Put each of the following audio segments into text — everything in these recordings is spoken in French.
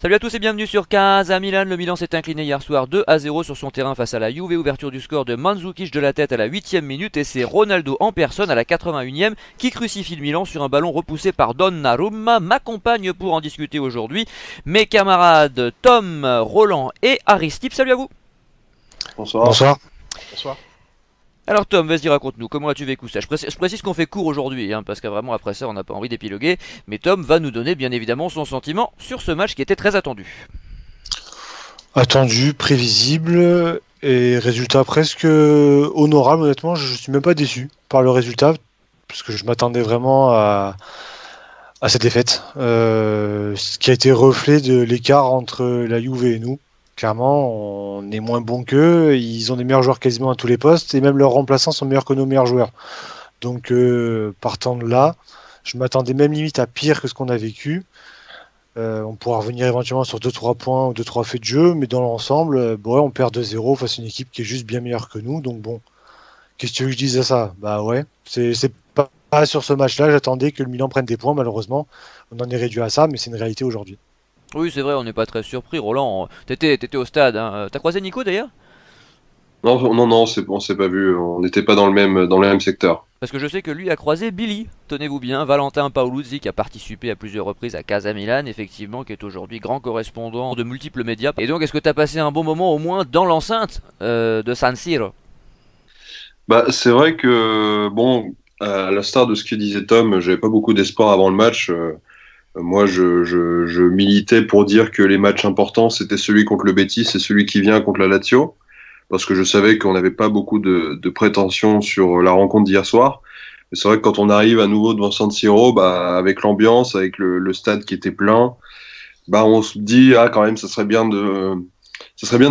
Salut à tous et bienvenue sur Casa Milan. Le Milan s'est incliné hier soir 2-0 sur son terrain face à la Juve. Ouverture du score de Mandzukic de la tête à la 8ème minute. Et c'est Ronaldo en personne à la 81ème qui crucifie le Milan sur un ballon repoussé par Donnarumma. M'accompagne pour en discuter aujourd'hui mes camarades Tom, Roland et Aristide. Salut à vous. Bonsoir. Bonsoir. Bonsoir. Alors Tom, vas-y raconte-nous, comment as-tu vécu ça? Je précise qu'on fait court aujourd'hui, parce que vraiment après ça on n'a pas envie d'épiloguer. Mais Tom va nous donner bien évidemment son sentiment sur ce match qui était très attendu. Attendu, prévisible et résultat presque honorable. Honnêtement, je suis même pas déçu par le résultat parce que je m'attendais vraiment à cette défaite. Ce qui a été reflet de l'écart entre la Juve et nous. Clairement, on est moins bon qu'eux. Ils ont des meilleurs joueurs quasiment à tous les postes et même leurs remplaçants sont meilleurs que nos meilleurs joueurs. Donc, partant de là, je m'attendais même limite à pire que ce qu'on a vécu. On pourra revenir éventuellement sur 2-3 points ou 2-3 faits de jeu, mais dans l'ensemble, ouais, on perd 2-0 face à une équipe qui est juste bien meilleure que nous. Donc bon, qu'est-ce que tu veux que je dise à ça? Bah ouais, c'est pas sur ce match-là, j'attendais que le Milan prenne des points, malheureusement. On en est réduit à ça, mais c'est une réalité aujourd'hui. Oui c'est vrai, on n'est pas très surpris. Roland, t'étais au stade, T'as croisé Nico d'ailleurs? Non, non, non, on s'est pas vu. On n'était pas dans le même secteur. Parce que je sais que lui a croisé Billy, tenez-vous bien, Valentin Paoluzzi qui a participé à plusieurs reprises à Casa Milan, effectivement, qui est aujourd'hui grand correspondant de multiples médias. Et donc, est-ce que tu as passé un bon moment au moins dans l'enceinte de San Siro? Bah, c'est vrai que bon, à l'instar de ce que disait Tom, j'avais pas beaucoup d'espoir avant le match. Moi, je militais pour dire que les matchs importants, c'était celui contre le Betis et celui qui vient contre la Lazio, parce que je savais qu'on n'avait pas beaucoup de prétentions sur la rencontre d'hier soir. Mais c'est vrai que quand on arrive à nouveau devant San Siro, bah, avec l'ambiance, avec le stade qui était plein, bah, on se dit ah quand même, ça serait bien de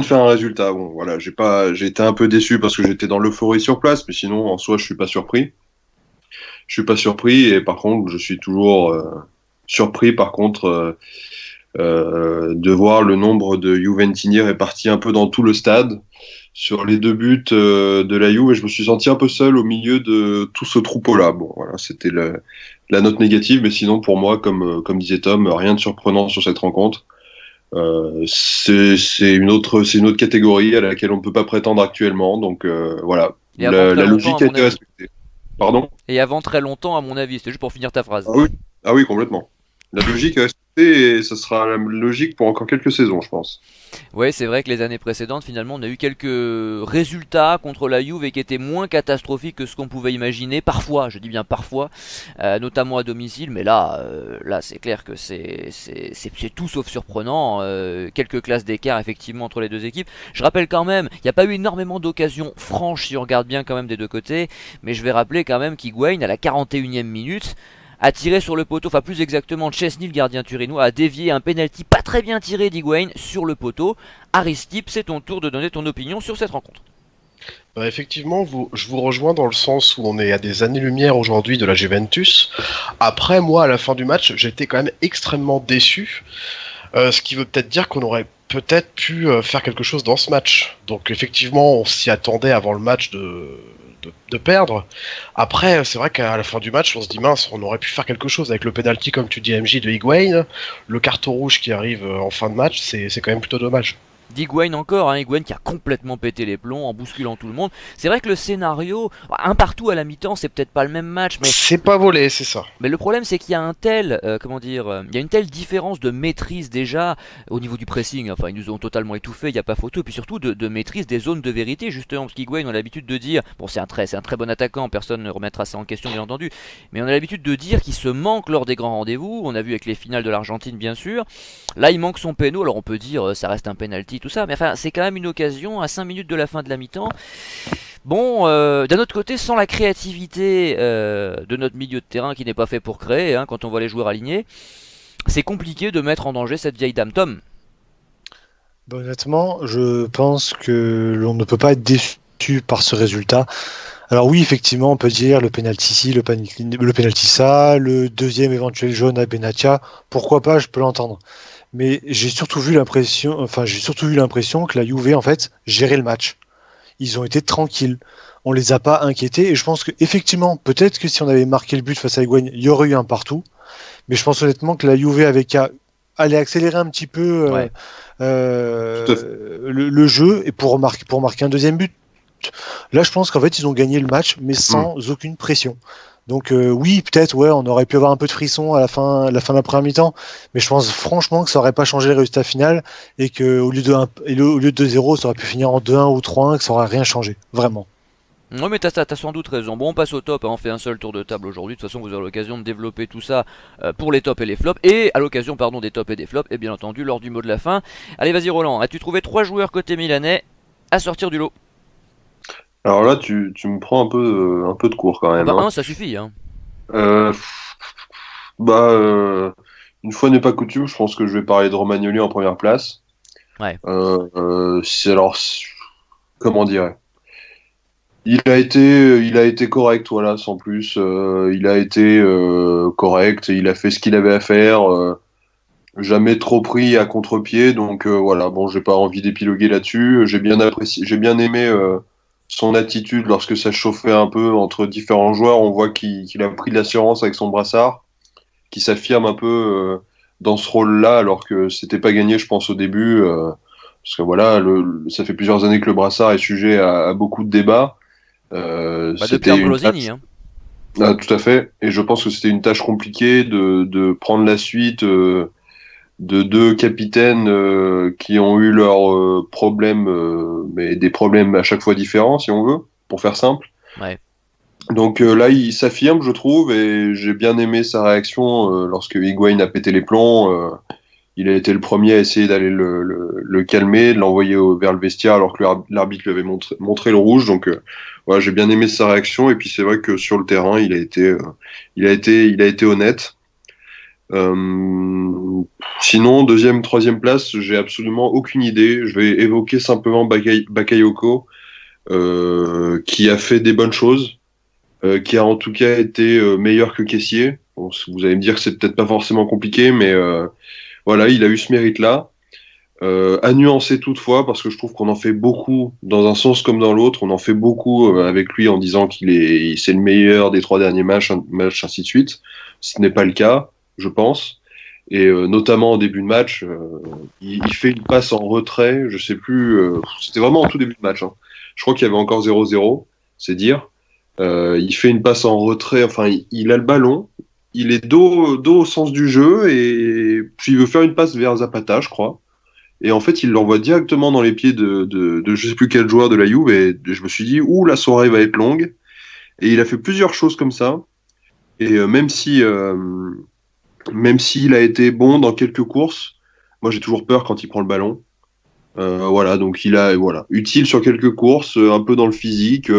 faire un résultat. Bon, voilà, j'ai été un peu déçu parce que j'étais dans l'euphorie sur place, mais sinon en soi, je suis pas surpris. Je suis pas surpris et par contre, je suis toujours surpris par contre de voir le nombre de Juventini répartis un peu dans tout le stade sur les deux buts de la Juve et je me suis senti un peu seul au milieu de tout ce troupeau-là. Bon, voilà, c'était la note négative, mais sinon pour moi, comme disait Tom, rien de surprenant sur cette rencontre. C'est une autre catégorie à laquelle on ne peut pas prétendre actuellement, donc voilà, Et avant très la longtemps, à logique a mon été avis. respectée. Pardon? Et avant très longtemps, à mon avis, c'était juste pour finir ta phrase. Ah oui, ah oui, complètement. La logique est respectée et ce sera la logique pour encore quelques saisons, je pense. Ouais, c'est vrai que les années précédentes, finalement, on a eu quelques résultats contre la Juve et qui étaient moins catastrophiques que ce qu'on pouvait imaginer. Parfois, je dis bien parfois, notamment à domicile. Mais là, c'est clair que c'est tout sauf surprenant. Quelques classes d'écart, effectivement, entre les deux équipes. Je rappelle quand même, il n'y a pas eu énormément d'occasions franches si on regarde bien quand même des deux côtés. Mais je vais rappeler quand même qu'Higuaín, à la 41e minute, a tiré sur le poteau, enfin plus exactement Chesney, le gardien turinois, a dévié un penalty pas très bien tiré d'Higuaín sur le poteau. Aristide, c'est ton tour de donner ton opinion sur cette rencontre. Bah, effectivement, je vous rejoins dans le sens où on est à des années-lumière aujourd'hui de la Juventus. Après, moi, à la fin du match, j'étais quand même extrêmement déçu. Ce qui veut peut-être dire qu'on aurait peut-être pu faire quelque chose dans ce match. Donc effectivement, on s'y attendait avant le match de perdre. Après, c'est vrai qu'à la fin du match, on se dit mince, on aurait pu faire quelque chose avec le penalty, comme tu dis, MJ de Higuaín, le carton rouge qui arrive en fin de match, c'est quand même plutôt dommage. D'Higuaín encore, Higuaín qui a complètement pété les plombs en bousculant tout le monde. C'est vrai que le scénario, un partout à la mi-temps, c'est peut-être pas le même match, mais C'est pas volé, c'est ça. le problème c'est qu'il y a un tel, il y a une telle différence de maîtrise déjà au niveau du pressing. Enfin, ils nous ont totalement étouffés, il n'y a pas photo. Et puis surtout de maîtrise des zones de vérité, justement, parce qu'Higuaín on a l'habitude de dire, bon c'est un très bon attaquant, personne ne remettra ça en question bien entendu, mais on a l'habitude de dire qu'il se manque lors des grands rendez-vous. On a vu avec les finales de l'Argentine bien sûr. Là il manque son péno, alors on peut dire ça reste un penalty tout ça, mais enfin c'est quand même une occasion à 5 minutes de la fin de la mi-temps. Bon, d'un autre côté, sans la créativité de notre milieu de terrain qui n'est pas fait pour créer, quand on voit les joueurs alignés, c'est compliqué de mettre en danger cette vieille dame. Tom, Bah, honnêtement, je pense que l'on ne peut pas être déçu par ce résultat. Alors oui, effectivement, on peut dire le penalty ci, le penalty ça, le deuxième éventuel jaune à Benatia. Pourquoi pas, je peux l'entendre. Mais j'ai surtout eu l'impression que la Juve en fait gérait le match. Ils ont été tranquilles. On les a pas inquiétés et je pense que effectivement, peut-être que si on avait marqué le but face à Higuaín, il y aurait eu un partout. Mais je pense honnêtement que la Juve aller accélérer un petit peu Ouais. le jeu et pour marquer un deuxième but. Là, je pense qu'en fait, ils ont gagné le match, mais sans aucune pression. Donc oui, peut-être, ouais, on aurait pu avoir un peu de frisson à la fin de la première mi-temps, mais je pense franchement que ça aurait pas changé le résultat final et que au lieu de 2-0, ça aurait pu finir en 2-1 ou 3-1, que ça aurait rien changé, vraiment. Ouais, mais t'as sans doute raison. Bon, on passe au top, hein, on fait un seul tour de table aujourd'hui. De toute façon, vous aurez l'occasion de développer tout ça pour les tops et les flops. Et à l'occasion, pardon, des tops et des flops, et bien entendu, lors du mot de la fin. Allez, vas-y, Roland. As-tu trouvé 3 joueurs côté milanais à sortir du lot? Alors là, tu me prends un peu de cours quand Ah même. bah, Hein. un, ça suffit, hein. Euh, bah, une fois n'est pas coutume, je pense que je vais parler de Romagnoli en première place. Ouais. Comment dire? Il a été correct, voilà, sans plus. Il a été correct, il a fait ce qu'il avait à faire. Jamais trop pris à contre-pied, donc voilà. Bon, j'ai pas envie d'épiloguer là-dessus. J'ai bien apprécié, j'ai bien aimé son attitude lorsque ça chauffait un peu entre différents joueurs. On voit qu'il a pris de l'assurance avec son brassard, qu'il s'affirme un peu dans ce rôle-là, alors que c'était pas gagné, je pense, au début. Parce que voilà, ça fait plusieurs années que le brassard est sujet à beaucoup de débats. Bah, depuis C'était une Ambrosini, tâche, hein. tout à fait, et je pense que c'était une tâche compliquée de prendre la suite de deux capitaines qui ont eu leurs problèmes, mais des problèmes à chaque fois différents, si on veut, pour faire simple. Ouais. Donc là, il s'affirme, je trouve, et j'ai bien aimé sa réaction lorsque Higuaín a pété les plombs. Il a été le premier à essayer d'aller le calmer, de l'envoyer vers le vestiaire alors que l'arbitre lui avait montré le rouge. Donc voilà, j'ai bien aimé sa réaction. Et puis c'est vrai que sur le terrain, il a été honnête. Sinon, deuxième, troisième place, j'ai absolument aucune idée. Je vais évoquer simplement Bakayoko, qui a fait des bonnes choses, qui a en tout cas été meilleur que Kessié. Bon, vous allez me dire que c'est peut-être pas forcément compliqué, mais voilà, il a eu ce mérite-là. À nuancer toutefois, parce que je trouve qu'on en fait beaucoup dans un sens comme dans l'autre. On en fait beaucoup avec lui en disant c'est le meilleur des 3 derniers matchs, ainsi de suite. Ce n'est pas le cas, je pense. Et notamment en début de match, il fait une passe en retrait, je sais plus, c'était vraiment en tout début de match. Hein. Je crois qu'il y avait encore 0-0, c'est dire. Il fait une passe en retrait, enfin, il a le ballon, il est dos au sens du jeu, et puis il veut faire une passe vers Zapata, je crois. Et en fait, il l'envoie directement dans les pieds de je sais plus quel joueur de la Juve, et je me suis dit, ouh, la soirée va être longue. Et il a fait plusieurs choses comme ça. Et même s'il a été bon dans quelques courses, moi j'ai toujours peur quand il prend le ballon. Voilà, donc voilà, utile sur quelques courses, un peu dans le physique.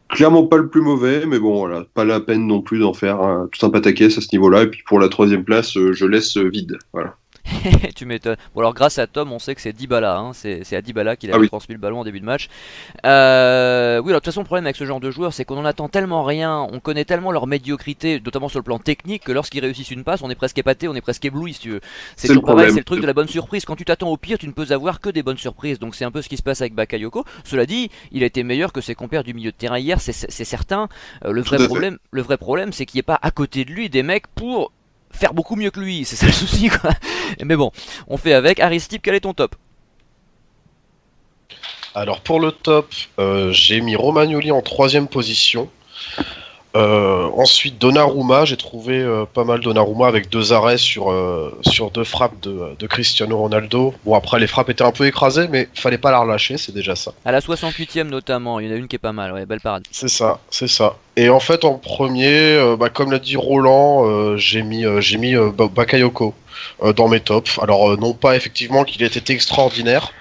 Clairement pas le plus mauvais, mais bon, voilà, pas la peine non plus d'en faire tout un pataquès à ce niveau-là. Et puis pour la troisième place, je laisse vide. Voilà. Tu m'étonnes. Bon, alors grâce à Tom, on sait que c'est Dybala, hein. C'est à Dybala qu'il Ah avait oui, transmis le ballon en début de match. Oui, alors de toute façon, le problème avec ce genre de joueurs, c'est qu'on en attend tellement rien, on connaît tellement leur médiocrité, notamment sur le plan technique, que lorsqu'ils réussissent une passe, on est presque épaté, on est presque ébloui, si tu veux. C'est c'est le toujours pareil, problème. c'est le truc de la bonne surprise. Quand tu t'attends au pire, tu ne peux avoir que des bonnes surprises. Donc c'est un peu ce qui se passe avec Bakayoko. Cela dit, il a été meilleur que ses compères du milieu de terrain hier, c'est certain. Tout à fait. Le vrai problème, c'est qu'il n'y ait pas à côté de lui des mecs pour faire beaucoup mieux que lui. C'est ça le souci, quoi. Mais bon, on fait avec. Aristide, quel est ton top? Alors pour le top, j'ai mis Romagnoli en troisième position. Ensuite Donnarumma, j'ai trouvé pas mal Donnarumma avec 2 arrêts sur 2 frappes de Cristiano Ronaldo. Bon après les frappes étaient un peu écrasées mais fallait pas la relâcher, c'est déjà ça. À la 68e notamment, il y en a une qui est pas mal, ouais, belle parade. C'est ça, c'est ça. Et en fait en premier, comme l'a dit Roland, j'ai mis Bakayoko dans mes tops. Alors non pas effectivement qu'il ait été extraordinaire.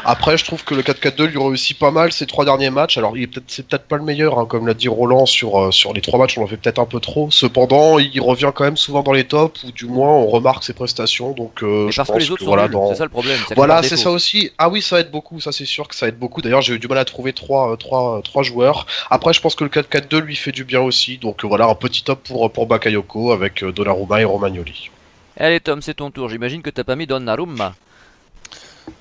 Après je trouve que le 4-4-2 lui réussit pas mal ces 3 derniers matchs. Alors c'est peut-être pas le meilleur, hein, comme l'a dit Roland sur les 3 matchs, on en fait peut-être un peu trop. Cependant il revient quand même souvent dans les tops, ou du moins on remarque ses prestations. Donc Mais je parce que pense les autres que sont voilà nuls, c'est ça le problème. C'est voilà, par c'est défaut. ça aussi. Ah oui, ça aide beaucoup, ça c'est sûr que ça aide beaucoup. D'ailleurs, j'ai eu du mal à trouver trois joueurs. Après, je pense que le 4-4-2 lui fait du bien aussi. Donc voilà, un petit top pour Bakayoko avec Donnarumma et Romagnoli. Allez Tom, c'est ton tour. J'imagine que t'as pas mis Donnarumma.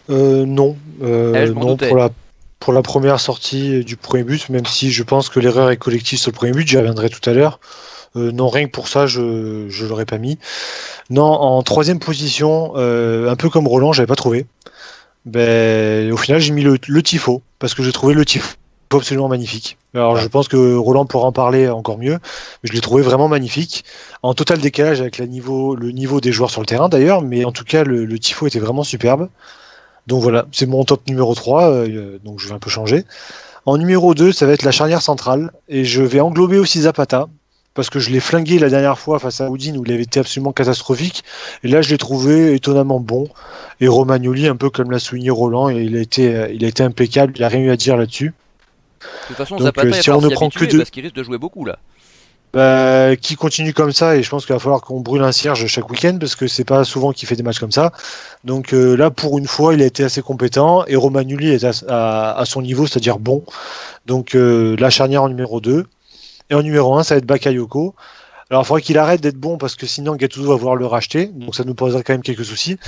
Non, Je m'en non doutais. pour la première sortie du premier but, même si je pense que l'erreur est collective sur le premier but, j'y reviendrai tout à l'heure. Non, rien que pour ça, je l'aurais pas mis. Non, en troisième position, un peu comme Roland, j'avais pas trouvé. Ben, au final, j'ai mis le Tifo, parce que j'ai trouvé le Tifo absolument magnifique. Alors, Ouais. je pense que Roland pourra en parler encore mieux, mais je l'ai trouvé vraiment magnifique. En total décalage avec le niveau des joueurs sur le terrain d'ailleurs, mais en tout cas, le Tifo était vraiment superbe. Donc voilà, c'est mon top numéro 3, donc je vais un peu changer. En numéro 2, ça va être la charnière centrale, et je vais englober aussi Zapata, parce que je l'ai flingué la dernière fois face à Houdin où il avait été absolument catastrophique, et là je l'ai trouvé étonnamment bon. Et Romagnoli, un peu comme l'a souligné Roland, et il a été impeccable, il n'y a rien eu à dire là-dessus. De toute façon, Donc Zapata, il va si on falloir ne s'y prend que habituer deux, parce qu'il risque de jouer beaucoup là. bah, qui continue comme ça, et je pense qu'il va falloir qu'on brûle un cierge chaque week-end, parce que c'est pas souvent qu'il fait des matchs comme ça. Donc là, pour une fois, il a été assez compétent, et Romagnoli est à son niveau, c'est-à-dire bon. Donc la charnière en numéro 2. Et en numéro 1, ça va être Bakayoko. Alors, il faudrait qu'il arrête d'être bon parce que sinon Gattuso va vouloir le racheter. Donc, ça nous poserait quand même quelques soucis.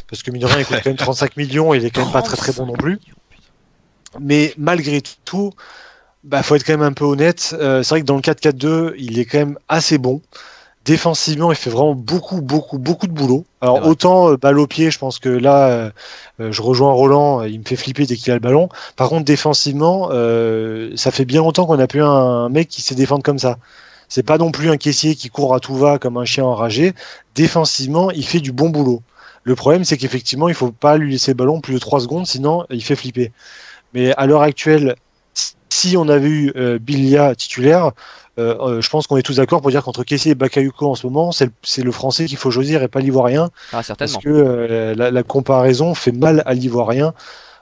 Parce que, mine de rien, il coûte quand même 35 millions et il est quand même pas très très bon non plus. Mais malgré tout, bah, faut être quand même un peu honnête. C'est vrai que dans le 4-4-2, il est quand même assez bon. Défensivement, il fait vraiment beaucoup de boulot. C'est Alors, vrai. autant balle au pied, je pense que là, je rejoins Roland, il me fait flipper dès qu'il a le ballon. Par contre, défensivement, ça fait bien longtemps qu'on n'a plus un mec qui sait défendre comme ça. C'est pas non plus un caissier qui court à tout va comme un chien enragé. Défensivement, il fait du bon boulot. Le problème, c'est qu'effectivement, il faut pas lui laisser le ballon plus de 3 secondes, sinon il fait flipper. Mais à l'heure actuelle, si on avait eu Bilia titulaire, je pense qu'on est tous d'accord pour dire qu'entre Kessié et Bakayoko en ce moment, c'est le français qu'il faut choisir et pas l'ivoirien, Ah, parce certainement. que la comparaison fait mal à l'ivoirien,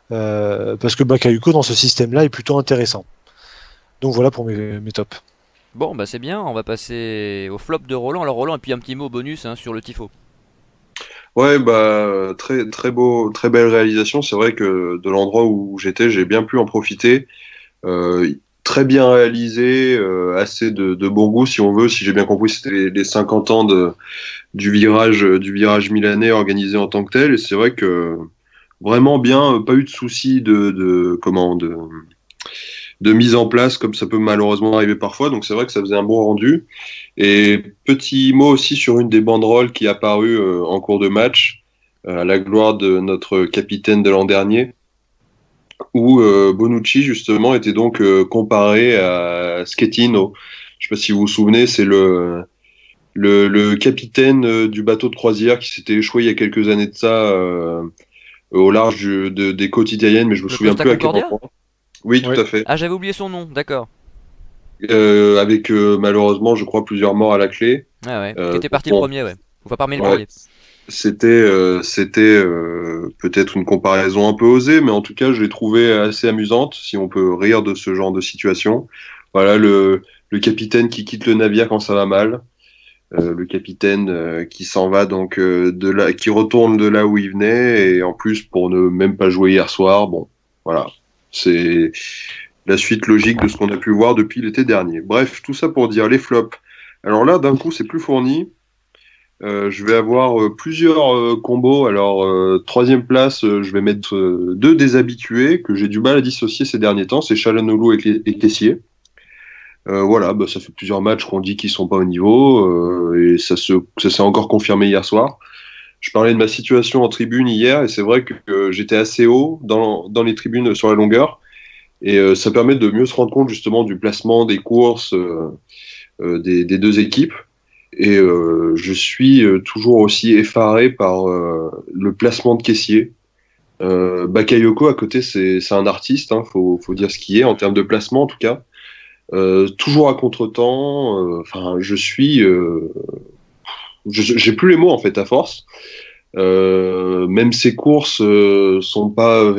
parce que Bakayoko dans ce système-là est plutôt intéressant. Donc voilà pour mes tops. Bon, bah c'est bien, on va passer au flop de Roland. Alors Roland, et puis un petit mot bonus hein, sur le tifo. Ouais, bah très très beau, très belle réalisation. C'est vrai que de l'endroit où j'étais, j'ai bien pu en profiter. Très bien réalisé, assez de bon goût si on veut. Si j'ai bien compris, c'était les 50 ans du virage milanais organisé en tant que tel. Et c'est vrai que vraiment bien, pas eu de soucis de mise en place comme ça peut malheureusement arriver parfois. Donc c'est vrai que ça faisait un bon rendu. Et petit mot aussi sur une des banderoles qui est apparue en cours de match, à la gloire de notre capitaine de l'an dernier, où Bonucci justement était donc comparé à Schettino. Je ne sais pas si vous vous souvenez, c'est le capitaine du bateau de croisière qui s'était échoué il y a quelques années de ça au large des côtes italiennes, mais je me Le souviens Costa plus à quel Concordia? endroit. Oui, tout Oui. à fait. Ah, j'avais oublié son nom, d'accord. Avec malheureusement, je crois, plusieurs morts à la clé. Ah ouais, qui était parti le Bon, premier, ouais. Enfin, parmi les ouais, premiers. c'était peut-être une comparaison un peu osée, mais en tout cas, je l'ai trouvé assez amusante, si on peut rire de ce genre de situation. Voilà, le capitaine qui quitte le navire quand ça va mal, le capitaine qui s'en va donc qui retourne de là où il venait, et en plus pour ne même pas jouer hier soir. Bon, voilà, c'est la suite logique de ce qu'on a pu voir depuis l'été dernier. Bref, tout ça pour dire les flops. Alors là, d'un coup, c'est plus fourni. Je vais avoir plusieurs combos. Alors, troisième place, je vais mettre deux déshabitués que j'ai du mal à dissocier ces derniers temps. C'est Chalanoglu et Kessié. Voilà, bah, ça fait plusieurs matchs qu'on dit qu'ils sont pas au niveau et ça s'est encore confirmé hier soir. Je parlais de ma situation en tribune hier et c'est vrai que j'étais assez haut dans les tribunes sur la longueur et ça permet de mieux se rendre compte justement du placement des courses des deux équipes. Et je suis toujours aussi effaré par le placement de caissier. Bakayoko à côté, c'est un artiste, hein, faut dire ce qu'il est en termes de placement en tout cas. Toujours à contretemps. Enfin, j'ai plus les mots en fait à force. Même ses courses sont pas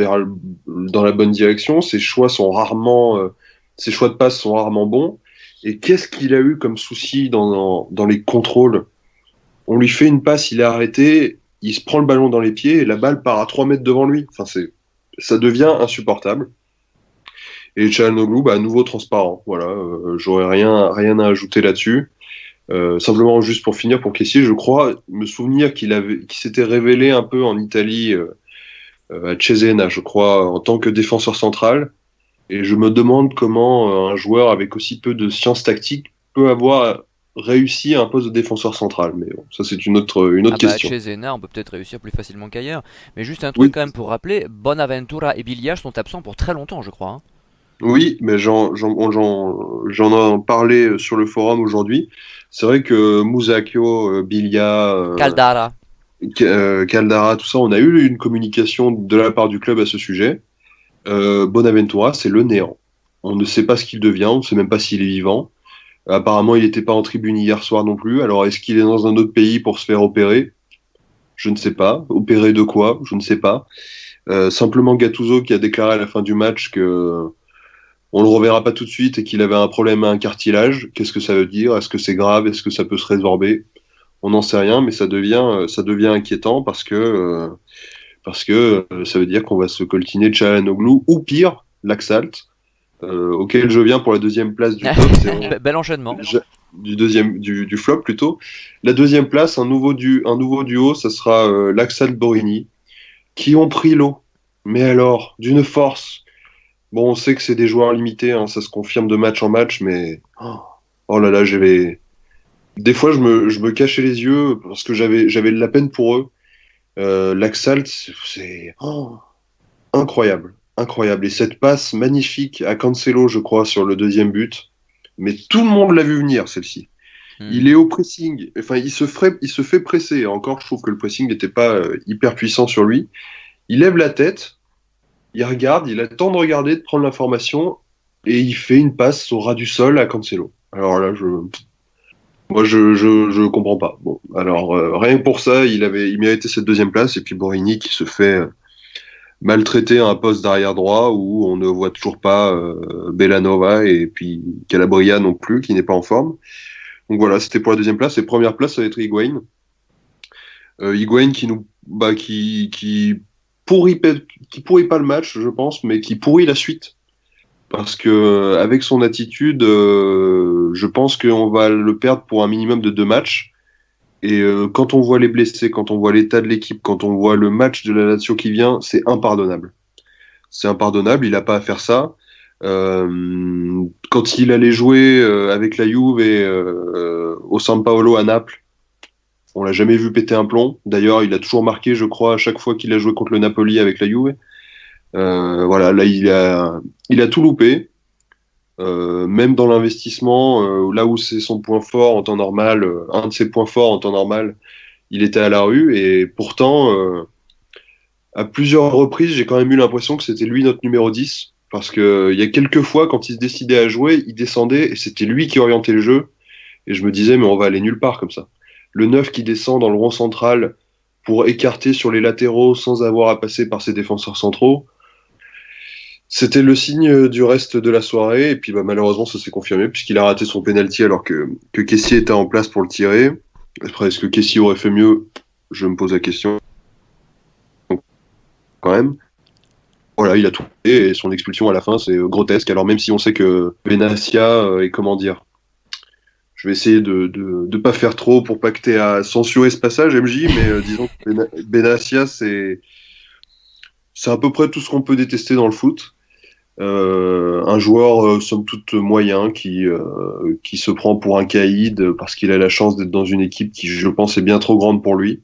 dans la bonne direction. Ses choix de passe sont rarement bons. Et qu'est-ce qu'il a eu comme souci dans les contrôles? On lui fait une passe, il est arrêté, il se prend le ballon dans les pieds et la balle part à 3 mètres devant lui. Enfin, ça devient insupportable. Et Çalhanoğlu, bah, à nouveau transparent. Voilà, j'aurais rien à ajouter là-dessus. Simplement, juste pour finir, pour Kessié, je crois me souvenir qu'il s'était révélé un peu en Italie, à Cesena, je crois, en tant que défenseur central. Et je me demande comment un joueur avec aussi peu de science tactique peut avoir réussi à un poste de défenseur central. Mais bon, ça, c'est une autre question. Chez Zena, on peut peut-être réussir plus facilement qu'ailleurs. Mais juste un truc Oui, quand même pour rappeler, Bonaventura et Biliage sont absents pour très longtemps, je crois, hein. oui, mais j'en ai parlé sur le forum aujourd'hui. C'est vrai que Musacchio, Bilia, Caldara. Caldara, tout ça, on a eu une communication de la part du club à ce sujet. Bonaventura, c'est le néant. On ne sait pas ce qu'il devient, on ne sait même pas s'il est vivant. Apparemment, il n'était pas en tribune hier soir non plus. Alors, est-ce qu'il est dans un autre pays pour se faire opérer? Je ne sais pas. Opérer de quoi? Je ne sais pas. Simplement Gattuso qui a déclaré à la fin du match que on le reverra pas tout de suite et qu'il avait un problème à un cartilage. Qu'est-ce que ça veut dire? Est-ce que c'est grave? Est-ce que ça peut se résorber? On n'en sait rien, mais ça devient inquiétant parce que ça veut dire qu'on va se coltiner Çalhanoğlu ou pire, Laxalt, auquel je viens pour la deuxième place du top. Bel enchaînement. Du flop plutôt. La deuxième place, un nouveau duo, ça sera Laxalt Borini, qui ont pris l'eau. Mais alors, d'une force. Bon, on sait que c'est des joueurs limités, hein, ça se confirme de match en match, mais oh là là, des fois je me cachais les yeux parce que j'avais de la peine pour eux. Laxalt, c'est incroyable, incroyable. Et cette passe magnifique à Cancelo, je crois, sur le deuxième but, mais tout le monde l'a vu venir, celle-ci. Il est au pressing, enfin il se fait presser. Encore, je trouve que le pressing n'était pas hyper puissant sur lui. Il lève la tête, il regarde, il attend de regarder, de prendre l'information, et il fait une passe au ras du sol à Cancelo. Alors là, je comprends pas. Bon, alors rien que pour ça, il méritait cette deuxième place, et puis Borini qui se fait maltraiter à un poste d'arrière droit où on ne voit toujours pas Bellanova et puis Calabria non plus, qui n'est pas en forme. Donc voilà, c'était pour la deuxième place. Et première place, ça va être Higuain. Higuain qui pourrit pas le match, je pense, mais qui pourrit la suite. Parce que avec son attitude, je pense qu'on va le perdre pour un minimum de 2 matchs. Et quand on voit les blessés, quand on voit l'état de l'équipe, quand on voit le match de la Lazio qui vient, c'est impardonnable. C'est impardonnable, il n'a pas à faire ça. Quand il allait jouer avec la Juve et au San Paolo à Naples, on l'a jamais vu péter un plomb. D'ailleurs, il a toujours marqué, je crois, à chaque fois qu'il a joué contre le Napoli avec la Juve. Voilà, là, il a tout loupé. Même dans l'investissement, là où c'est son point fort en temps normal, un de ses points forts en temps normal, il était à la rue. Et pourtant, à plusieurs reprises, j'ai quand même eu l'impression que c'était lui notre numéro 10. Parce que il y a quelques fois, quand il se décidait à jouer, il descendait et c'était lui qui orientait le jeu. Et je me disais, mais on va aller nulle part comme ça. Le 9 qui descend dans le rond central pour écarter sur les latéraux sans avoir à passer par ses défenseurs centraux, c'était le signe du reste de la soirée. Et puis bah, malheureusement, ça s'est confirmé puisqu'il a raté son penalty alors que Kessie était en place pour le tirer. Après, est-ce que Kessie aurait fait mieux? Je me pose la question quand même. Voilà, il a tout fait et son expulsion à la fin, c'est grotesque. Alors même si on sait que Benassia est, comment dire, je vais essayer de pas faire trop pour pas que tu aies à censurer ce passage, MJ, mais disons que Benassia, c'est à peu près tout ce qu'on peut détester dans le foot. Un joueur, somme toute, moyen qui se prend pour un caïd parce qu'il a la chance d'être dans une équipe qui, je pense, est bien trop grande pour lui.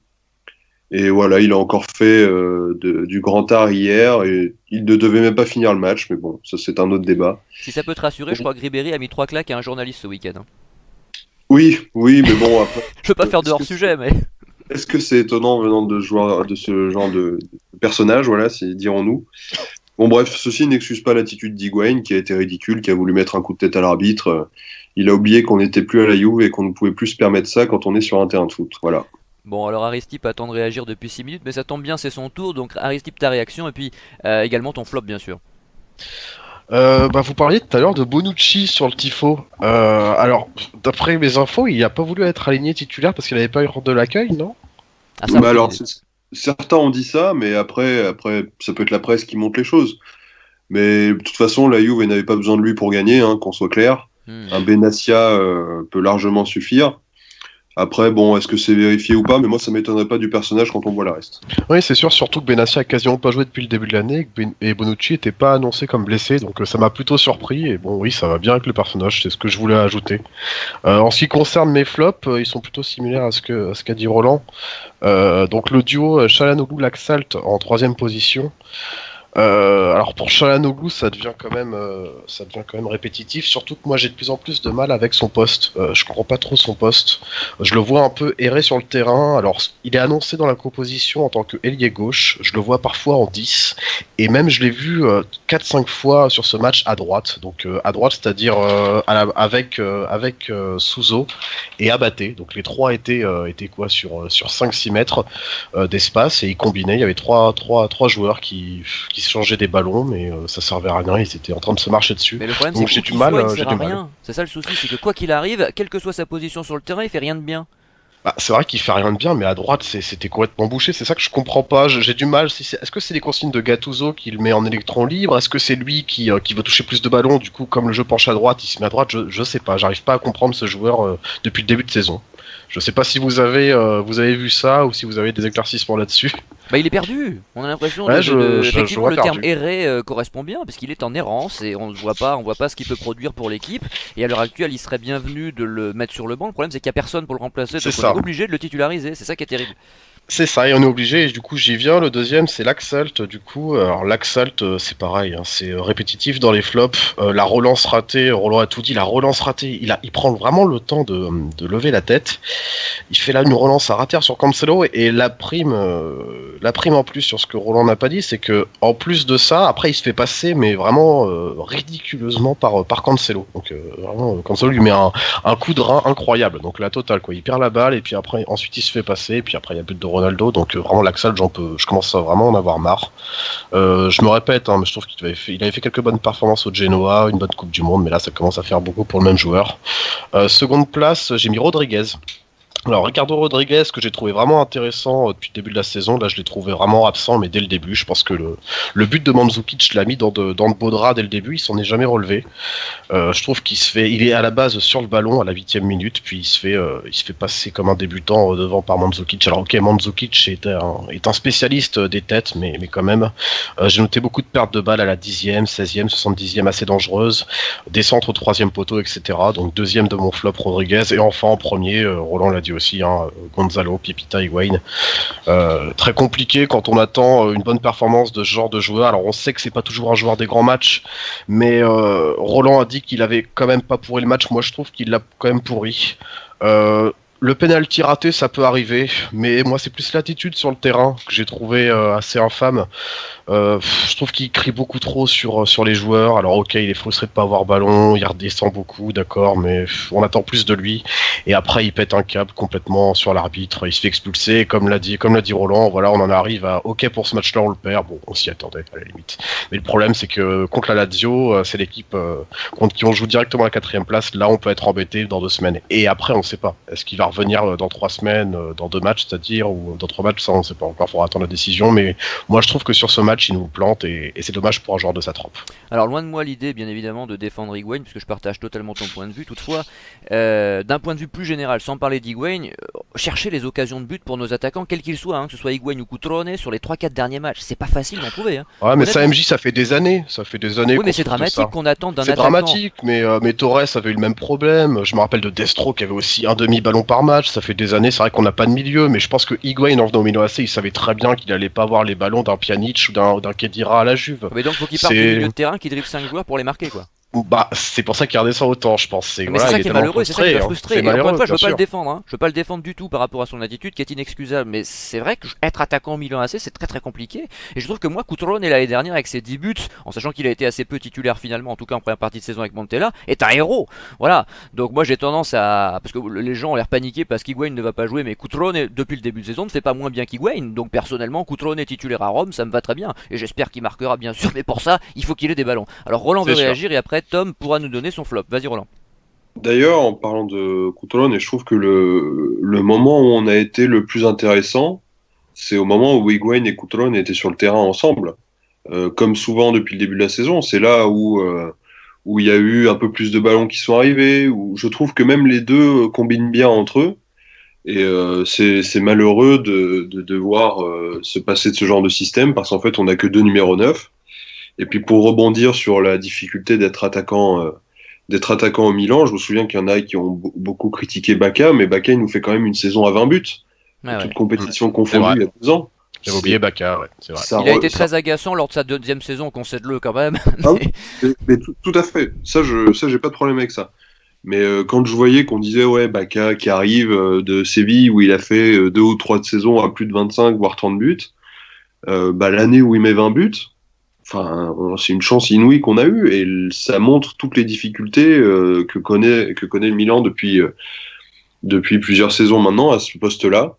Et voilà, il a encore fait du grand art hier et il ne devait même pas finir le match, mais bon, ça c'est un autre débat. Si ça peut te rassurer, je crois que Ribéry a mis 3 claques à un journaliste ce week-end, hein. Oui, oui, mais bon, après, Je veux pas faire de hors-sujet, mais. est-ce que c'est étonnant venant de joueurs de ce genre de personnage, voilà, dirons-nous. Bon, bref, ceci n'excuse pas l'attitude d'Higuain, qui a été ridicule, qui a voulu mettre un coup de tête à l'arbitre. Il a oublié qu'on n'était plus à la Juve et qu'on ne pouvait plus se permettre ça quand on est sur un terrain de foot. Voilà. Bon, alors Aristip attend de réagir depuis 6 minutes, mais ça tombe bien, c'est son tour. Donc Aristip, ta réaction, et puis également ton flop, bien sûr. Vous parliez tout à l'heure de Bonucci sur le tifo. Alors, d'après mes infos, il n'a pas voulu être aligné titulaire parce qu'il n'avait pas eu ordre de l'accueil, non? Ah, ça, Bah aucune alors, idée. certains ont dit ça, mais après, ça peut être la presse qui monte les choses. Mais de toute façon, la Juve n'avait pas besoin de lui pour gagner, hein, qu'on soit clair. Hmm. Un Benassia peut largement suffire. Après, bon, est-ce que c'est vérifié ou pas? Mais moi, ça m'étonnerait pas du personnage quand on voit la reste. Oui, c'est sûr, surtout que Benassi a quasiment pas joué depuis le début de l'année et Bonucci était pas annoncé comme blessé, donc ça m'a plutôt surpris. Et bon, oui, ça va bien avec le personnage, c'est ce que je voulais ajouter. En ce qui concerne mes flops, ils sont plutôt similaires à ce qu'a dit Roland. Donc le duo Çalhanoğlu-Laxalt en troisième position. Alors pour Çalhanoğlu, ça devient quand même répétitif. Surtout que moi j'ai de plus en plus de mal avec son poste. Je comprends pas trop son poste. Je le vois un peu errer sur le terrain. Alors il est annoncé dans la composition en tant que ailier gauche. Je le vois parfois en 10 et même je l'ai vu 4-5 fois sur ce match à droite. Donc à droite, c'est-à-dire avec Souzo et Abaté. Donc les trois étaient quoi sur 5-6 mètres d'espace et ils combinaient. Il y avait trois joueurs qui se changeaient des ballons, mais ça servait à rien. Ils étaient en train de se marcher dessus. Mais le problème, c'est Donc que j'ai où du qu'il mal. soit, il ne J'ai sert du à mal. rien. C'est ça le souci, c'est que quoi qu'il arrive, quelle que soit sa position sur le terrain, il fait rien de bien. Bah, c'est vrai qu'il fait rien de bien, mais à droite, c'était complètement bouché. C'est ça que je comprends pas. J'ai du mal. Est-ce que c'est les consignes de Gattuso qui le met en électron libre? Est-ce que c'est lui qui veut toucher plus de ballons? Du coup, comme le jeu penche à droite, il se met à droite. Je sais pas. J'arrive pas à comprendre ce joueur depuis le début de saison. Je sais pas si vous avez vu ça ou si vous avez des éclaircissements là-dessus. Bah, il est perdu. On a l'impression Ouais, je effectivement, vois le terme perdu. erré correspond bien parce qu'il est en errance et on voit pas ce qu'il peut produire pour l'équipe. Et à l'heure actuelle, il serait bienvenu de le mettre sur le banc. Le problème, c'est qu'il y a personne pour le remplacer, C'est donc on est ça. obligé de le titulariser. C'est ça qui est terrible. C'est ça, et on est obligé, et du coup j'y viens. Le deuxième, c'est l'Axalt, du coup. Alors l'Axalt, c'est pareil, hein, c'est répétitif dans les flops. La relance ratée, Roland a tout dit, la relance ratée, il prend vraiment le temps de lever la tête. Il fait là une relance à rater sur Cancelo, et la prime en plus sur ce que Roland n'a pas dit, c'est que en plus de ça, après il se fait passer, mais vraiment ridiculeusement par Cancelo. Donc vraiment, Cancelo lui met un coup de rein incroyable, donc la totale quoi. Il perd la balle, et puis après, ensuite il se fait passer, et puis après il y a but de Ronaldo, donc vraiment l'Axal, je commence à vraiment en avoir marre. Je me répète, hein, mais je trouve il avait fait quelques bonnes performances au Genoa, une bonne Coupe du Monde, mais là ça commence à faire beaucoup pour le même joueur. Seconde place, j'ai mis Rodriguez. Alors Ricardo Rodriguez, que j'ai trouvé vraiment intéressant depuis le début de la saison, là je l'ai trouvé vraiment absent, mais dès le début, je pense que le but de Mandzukic, je l'ai mis dans de beaux draps dès le début, il s'en est jamais relevé. Je trouve il est à la base sur le ballon à la 8e minute, puis il se fait passer comme un débutant devant par Mandzukic. Alors ok, Mandzukic est un spécialiste des têtes, mais quand même, j'ai noté beaucoup de pertes de balles à la 10e, 16e, 70e assez dangereuses, des centres au 3e poteau, etc. Donc deuxième de mon flop Rodriguez, et enfin en premier, Roland l'a dit aussi, hein, Gonzalo, Pipita, Higuain. Très compliqué quand on attend une bonne performance de ce genre de joueur. Alors on sait que c'est pas toujours un joueur des grands matchs, mais Roland a dit qu'il avait quand même pas pourri le match. Moi je trouve qu'il l'a quand même pourri. Le penalty raté, ça peut arriver, mais moi c'est plus l'attitude sur le terrain que j'ai trouvé assez infâme. Je trouve qu'il crie beaucoup trop sur les joueurs. Alors ok, il est frustré de pas avoir ballon, il redescend beaucoup, d'accord, mais on attend plus de lui. Et après, il pète un câble complètement sur l'arbitre, il se fait expulser. Et comme l'a dit Roland, voilà, on en arrive à ok pour ce match-là, on le perd. Bon, on s'y attendait à la limite. Mais le problème, c'est que contre la Lazio, c'est l'équipe contre qui on joue directement à la 4e place. Là, on peut être embêté dans 2 semaines. Et après, on sait pas. Est-ce qu'il va revenir dans 3 semaines, dans 2 matchs, c'est-à-dire, ou dans 3 matchs, ça on sait pas encore. Faudra attendre la décision. Mais moi, je trouve que sur ce match, il nous plante et c'est dommage pour un joueur de sa trempe. Alors loin de moi l'idée bien évidemment de défendre Higuain puisque je partage totalement ton point de vue. Toutefois, d'un point de vue plus général, sans parler d'Higuain, chercher les occasions de but pour nos attaquants, quels qu'ils soient, hein, que ce soit Higuain ou Cutrone, sur les 3-4 derniers matchs, c'est pas facile d'en trouver. Hein. Ouais, mais ça, Honnêtement. MJ, ça fait des années. Ça fait des années Oui, qu'on mais c'est souffre de dramatique ça. qu'on attende d'un C'est attaquant. dramatique, mais Torres avait eu le même problème. Je me rappelle de Destro qui avait aussi un demi-ballon par match. Ça fait des années, c'est vrai qu'on n'a pas de milieu, mais je pense que Higuain, en venant au Milan AC, il savait très bien qu'il allait pas avoir les ballons d'un Pjanic ou d'un Khedira à la Juve. Mais donc faut qu'il parte du milieu de terrain, qu'il dribble 5 joueurs pour les marquer quoi. Bah, c'est pour ça qu'il redescend autant, je pense. Mais Voilà, c'est ça il qui est tellement malheureux, c'est ça qui m'a frustré. C'est Et encore malheureux, une fois, je veux bien pas le sûr. défendre, hein. Je veux pas le défendre du tout par rapport à son attitude qui est inexcusable. Mais c'est vrai que être attaquant au Milan AC, c'est très très compliqué. Et je trouve que moi, Cutrone l'année dernière avec ses 10 buts, en sachant qu'il a été assez peu titulaire finalement, en tout cas en première partie de saison avec Montella, est un héros. Voilà. Donc moi j'ai tendance à, parce que les gens ont l'air paniqués parce qu'Higuain ne va pas jouer, mais Cutrone depuis le début de saison ne fait pas moins bien qu'Higuain. Donc personnellement, Cutrone est titulaire à Rome, ça me va très bien. Et j'espère qu'il marquera bien sûr. Mais pour ça, il faut qu'il ait des ballons. Alors Roland veut C'est sûr. réagir et après Tom pourra nous donner son flop. Vas-y Roland. D'ailleurs, en parlant de Coutolone, et je trouve que le moment où on a été le plus intéressant, c'est au moment où Higuain et Coutolone étaient sur le terrain ensemble. Comme souvent depuis le début de la saison, c'est là où il y a eu un peu plus de ballons qui sont arrivés, où je trouve que même les deux combinent bien entre eux. Et c'est malheureux de devoir se passer de ce genre de système parce qu'en fait, on n'a que deux numéros 9. Et puis pour rebondir sur la difficulté d'être attaquant au Milan, je me souviens qu'il y en a qui ont beaucoup critiqué Bacca, mais Bacca, il nous fait quand même une saison à 20 buts, Ouais, toute ouais. compétition C'est confondue vrai. il y a 2 ans. J'avais oublié Baka, ouais, c'est vrai. Ça Il a été ça- très agaçant lors de sa deuxième saison, concède-le quand même. Ah oui, Mais- mais tout à fait. Ça, j'ai pas de problème avec ça. Mais quand je voyais qu'on disait, ouais, Bacca qui arrive de Séville, où il a fait 2 ou 3 de saison à plus de 25, voire 30 buts, bah, l'année où il met 20 buts, enfin, c'est une chance inouïe qu'on a eue, et ça montre toutes les difficultés que connaît le Milan depuis plusieurs saisons maintenant à ce poste-là.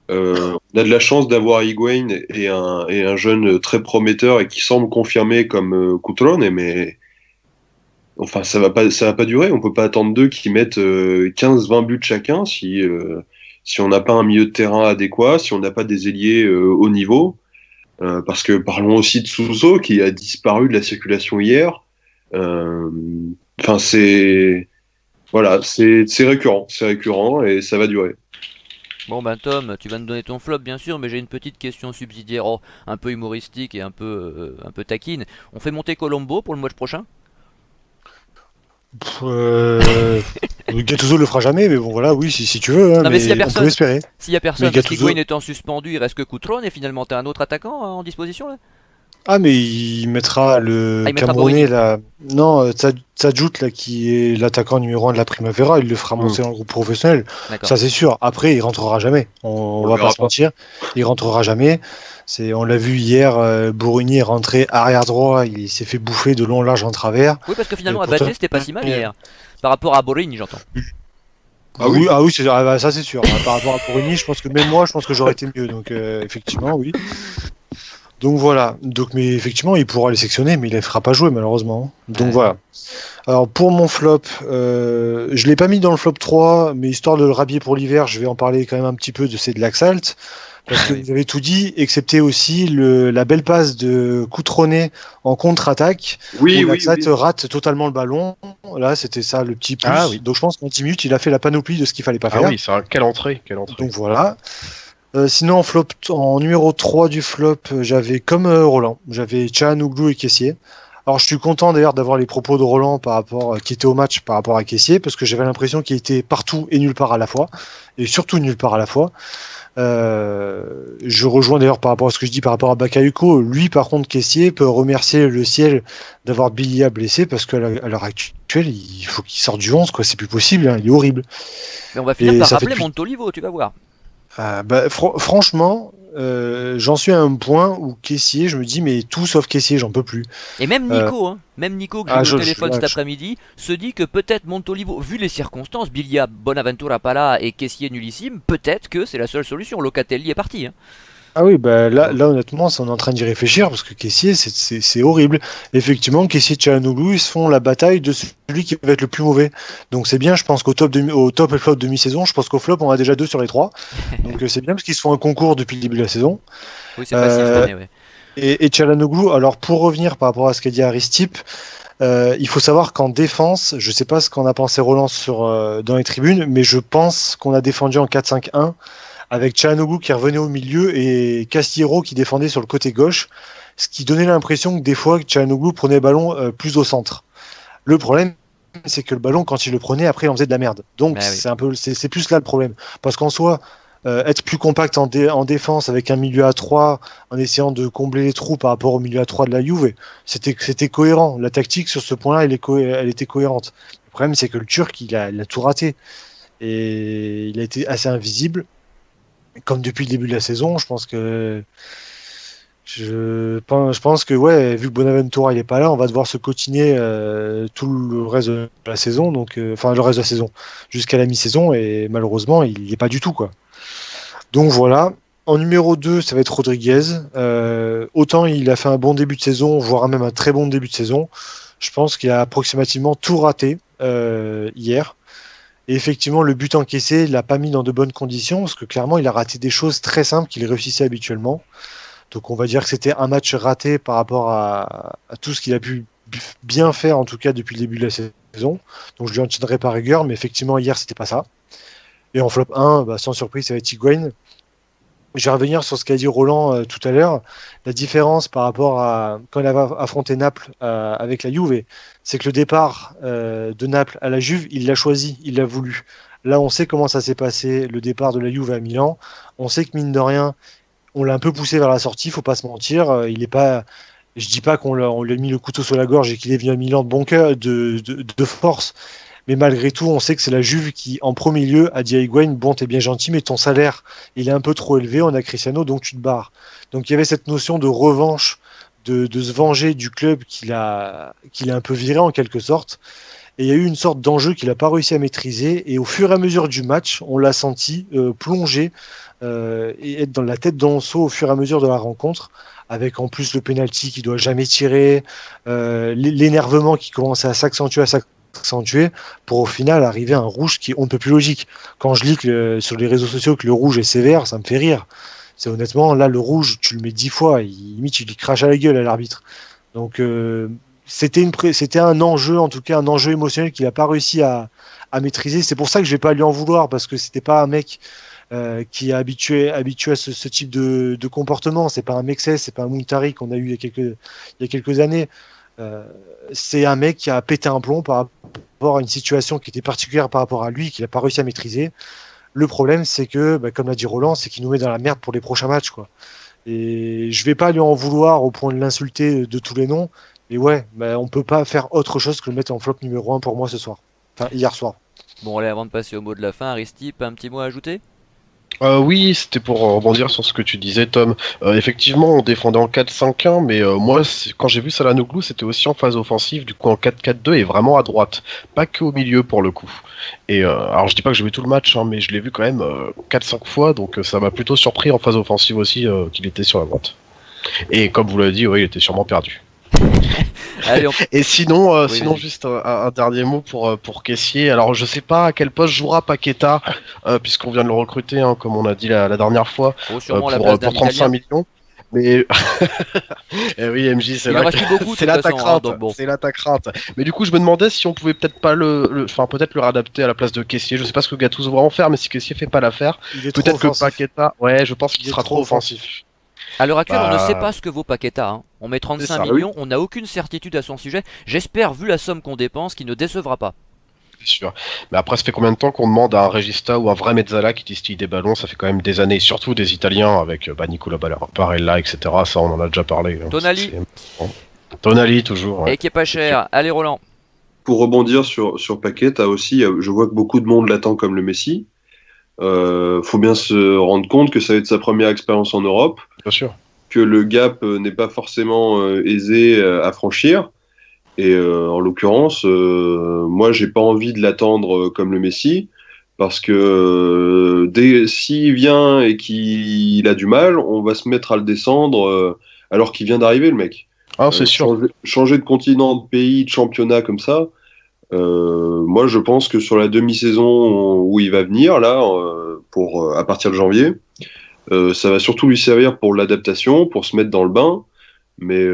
On a de la chance d'avoir Higuain et un jeune très prometteur et qui semble confirmé comme Cutrone, mais enfin, ça va pas durer. On peut pas attendre d'eux qui mettent 15-20 buts chacun si on n'a pas un milieu de terrain adéquat, si on n'a pas des ailiers haut niveau. Parce que parlons aussi de Suso qui a disparu de la circulation hier. Euh, Enfin, voilà, c'est récurrent et ça va durer. Bon ben Tom, tu vas nous donner ton flop bien sûr, mais j'ai une petite question subsidiaire, un peu humoristique et un peu taquine. On fait monter Colombo pour le match prochain? Pff, Gattuso le fera jamais, mais bon voilà, oui, si tu veux, hein, Non mais s'il y a mais on peut personne, espérer. s'il y a Mais personne, parce Gattuso, qu'Higuain étant suspendu, il reste que Coutron et finalement t'as un autre attaquant en disposition là? ah mais il mettra Ah le il mettra Camerounais Borini. là, non, Tadjout là qui est l'attaquant numéro 1 de la Primavera, il le fera Hmm. monter dans le groupe professionnel, D'accord. ça c'est sûr. Après, il rentrera jamais. On On le va pas verra se pas. mentir, il rentrera jamais. On l'a vu hier, Bourigny est rentré arrière droit, il s'est fait bouffer de long large en travers. Oui parce que finalement Pourtant, Abaté c'était pas si mal hier. Par rapport à Borini j'entends. Ah oui, oui? ah oui, bah, ça c'est sûr. Par rapport à Bourigny, je pense que même moi, je pense que j'aurais été mieux. Donc effectivement, oui. Donc voilà. Donc mais effectivement, il pourra les sectionner, mais il les fera pas jouer malheureusement. Donc Ouais. voilà. Alors pour mon flop, je l'ai pas mis dans le flop 3, mais histoire de le rhabiller pour l'hiver, je vais en parler quand même un petit peu c'est de l'Axalt. Parce Ah que oui. vous avez tout dit, excepté aussi la belle passe de Coutronnet en contre-attaque, où Oui, oui, l'Axalt oui. rate totalement le ballon. Là, c'était ça le petit plus. Ah oui. Donc je pense qu'en 10 minutes, il a fait la panoplie de ce qu'il fallait pas Ah faire. oui, c'est quelle entrée, quelle entrée. Donc voilà. Sinon, en numéro 3 du flop, j'avais comme Roland, j'avais Çalhanoğlu et Kessié. Alors, je suis content d'ailleurs d'avoir les propos de Roland qui était au match par rapport à Kessié, parce que j'avais l'impression qu'il était partout et nulle part à la fois, et surtout nulle part à la fois. Je rejoins d'ailleurs par rapport à ce que je dis par rapport à Bakayoko. Lui, par contre, Kessié peut remercier le ciel d'avoir Bilia blessé, parce qu'à l'heure actuelle, il faut qu'il sorte du 11, quoi. C'est plus possible, hein, il est horrible. Mais on va finir Et par ça fait rappeler depuis Montolivo, tu vas voir. franchement, j'en suis à un point où Kessié, je me dis, mais tout sauf Kessié, j'en peux plus. Et même Euh, Nico, hein, même Nico que j'ai eu au téléphone cet là, après-midi, se dit que peut-être Montolivo, vu les circonstances, Bilia, Bonaventura pas là et Kessié nullissime, peut-être que c'est la seule solution. Locatelli est parti. Hein. ah oui, bah là, honnêtement, on est en train d'y réfléchir parce que Kessié, c'est horrible. Effectivement, Kessié et Çalhanoğlu, ils se font la bataille de celui qui va être le plus mauvais. Donc c'est bien, je pense au top et flop demi-saison, je pense qu'au flop, on a déjà 2 sur les 3. Donc c'est bien parce qu'ils se font un concours depuis le début de la saison. Oui, c'est facile cette Euh, année, ouais. et Çalhanoğlu, alors pour revenir par rapport à ce qu'a dit Aristip, il faut savoir qu'en défense, je sais pas ce qu'en a pensé Roland dans les tribunes, mais je pense qu'on a défendu en 4-5-1 avec Çalhanoğlu qui revenait au milieu et Castillejo qui défendait sur le côté gauche, ce qui donnait l'impression que des fois Çalhanoğlu prenait le ballon plus au centre. Le problème, c'est que le ballon, quand il le prenait, après, il en faisait de la merde. Donc, Bah oui. c'est plus là le problème. Parce qu'en soi, être plus compact en défense avec un milieu à 3 en essayant de combler les trous par rapport au milieu à 3 de la Juve, c'était cohérent. La tactique, sur ce point-là, elle était cohérente. Le problème, c'est que le Turc, il a tout raté. Et il a été assez invisible. Comme depuis le début de la saison, je pense que ouais, vu que Bonaventura il est pas là, on va devoir se cotiner tout le reste de la saison, donc enfin le reste de la saison jusqu'à la mi-saison et malheureusement il n'y est pas du tout quoi. Donc voilà. En numéro 2, ça va être Rodriguez. Autant il a fait un bon début de saison, voire même un très bon début de saison. Je pense qu'il a approximativement tout raté hier. Et effectivement, le but encaissé, il l'a pas mis dans de bonnes conditions, parce que clairement, il a raté des choses très simples qu'il réussissait habituellement. Donc on va dire que c'était un match raté par rapport à tout ce qu'il a pu bien faire, en tout cas depuis le début de la saison. Donc je lui en tiendrai par rigueur, mais effectivement, hier, c'était pas ça. Et en flop 1, sans surprise, ça va être Higuaín. Je vais revenir sur ce qu'a dit Roland tout à l'heure. La différence par rapport à quand il avait affronté Naples avec la Juve, c'est que le départ de Naples à la Juve, il l'a choisi, il l'a voulu. Là, on sait comment ça s'est passé, le départ de la Juve à Milan. On sait que mine de rien, on l'a un peu poussé vers la sortie, faut pas se mentir. Il est pas, je dis pas on lui a mis le couteau sur la gorge et qu'il est venu à Milan de bon cœur, de force. Mais malgré tout, on sait que c'est la Juve qui, en premier lieu, a dit à Higuaín, bon, t'es bien gentil, mais ton salaire, il est un peu trop élevé, on a Cristiano, donc tu te barres. Donc il y avait cette notion de revanche, de se venger du club qu'il a un peu viré en quelque sorte. Et il y a eu une sorte d'enjeu qu'il n'a pas réussi à maîtriser. Et au fur et à mesure du match, on l'a senti plonger et être dans la tête dans le seau au fur et à mesure de la rencontre, avec en plus le penalty qui doit jamais tirer, l'énervement qui commence à s'accentuer, pour au final arriver à un rouge qui est on ne peut plus logique. Quand je lis sur les réseaux sociaux que le rouge est sévère, ça me fait rire. C'est honnêtement, là, le rouge, tu le mets 10 fois, limite, il lui crache à la gueule à l'arbitre. Donc, c'était un enjeu, en tout cas, un enjeu émotionnel qu'il n'a pas réussi à maîtriser. C'est pour ça que je vais pas lui en vouloir, parce que c'était pas un mec qui est habitué à ce type de comportement. C'est pas un Mexès, c'est pas un Muntari qu'on a eu il y a quelques années. C'est un mec qui a pété un plomb par rapport à une situation qui était particulière par rapport à lui, qu'il n'a pas réussi à maîtriser. Le problème, c'est que, comme l'a dit Roland, c'est qu'il nous met dans la merde pour les prochains matchs, quoi. Et je vais pas lui en vouloir au point de l'insulter de tous les noms. Et ouais, on peut pas faire autre chose que le mettre en flop numéro 1 pour moi ce soir. Enfin, hier soir. Bon, allez, avant de passer au mot de la fin, Aristip, un petit mot à ajouter? Oui, c'était pour rebondir sur ce que tu disais, Tom. Effectivement, on défendait en 4-5-1, mais moi, quand j'ai vu Çalhanoğlu, c'était aussi en phase offensive, du coup en 4-4-2 et vraiment à droite, pas que au milieu pour le coup. Et alors, je dis pas que j'ai vu tout le match, hein, mais je l'ai vu quand même 4-5 fois, donc ça m'a plutôt surpris en phase offensive aussi qu'il était sur la droite. Et comme vous l'avez dit, oui, il était sûrement perdu. Allez, Et sinon, Oui, sinon vas-y. juste un dernier mot pour Kessié. Alors je sais pas à quel poste jouera Paqueta, puisqu'on vient de le recruter, hein, comme on a dit la dernière fois, Oh, sûrement la place d'un pour 35 Italien. millions. Mais eh oui, MJ, Il en reste plus beaucoup, de c'est toute là ta façon, hein, crainte, donc bon. c'est là ta crainte. Mais du coup, je me demandais si on pouvait peut-être pas enfin peut-être le réadapter à la place de Kessié. Je sais pas ce que Gattuso va en faire, mais si Kessié fait pas l'affaire, Il est trop peut-être que offensif. Paqueta, ouais, je pense qu'il Il est sera trop trop offensif. À l'heure actuelle, on ne sait Bah, pas ce que vaut Paqueta, hein. On met c'est 35 ça. millions, on n'a aucune certitude à son sujet. J'espère, vu la somme qu'on dépense, qu'il ne décevra pas. C'est sûr. Mais après, ça fait combien de temps qu'on demande à un Regista ou un vrai Mezzala qui distille des ballons? Ça fait quand même des années, surtout des Italiens avec Nicolas Barella, etc. Ça, on en a déjà parlé, hein. Tonali, Tonali, toujours. Ouais. et qui est pas cher. Allez, Roland. Pour rebondir sur Paqueta aussi, je vois que beaucoup de monde l'attend comme le Messi. Faut bien se rendre compte que ça va être sa première expérience en Europe, Bien sûr. que le gap n'est pas forcément aisé à franchir. Et en l'occurrence, moi, j'ai pas envie de l'attendre comme le Messi, parce que s'il vient et qu'il a du mal, on va se mettre à le descendre alors qu'il vient d'arriver, le mec. Ah, c'est sûr. Changer de continent, de pays, de championnat comme ça, moi, je pense que sur la demi-saison où il va venir, là, à partir de janvier, ça va surtout lui servir pour l'adaptation, pour se mettre dans le bain. Mais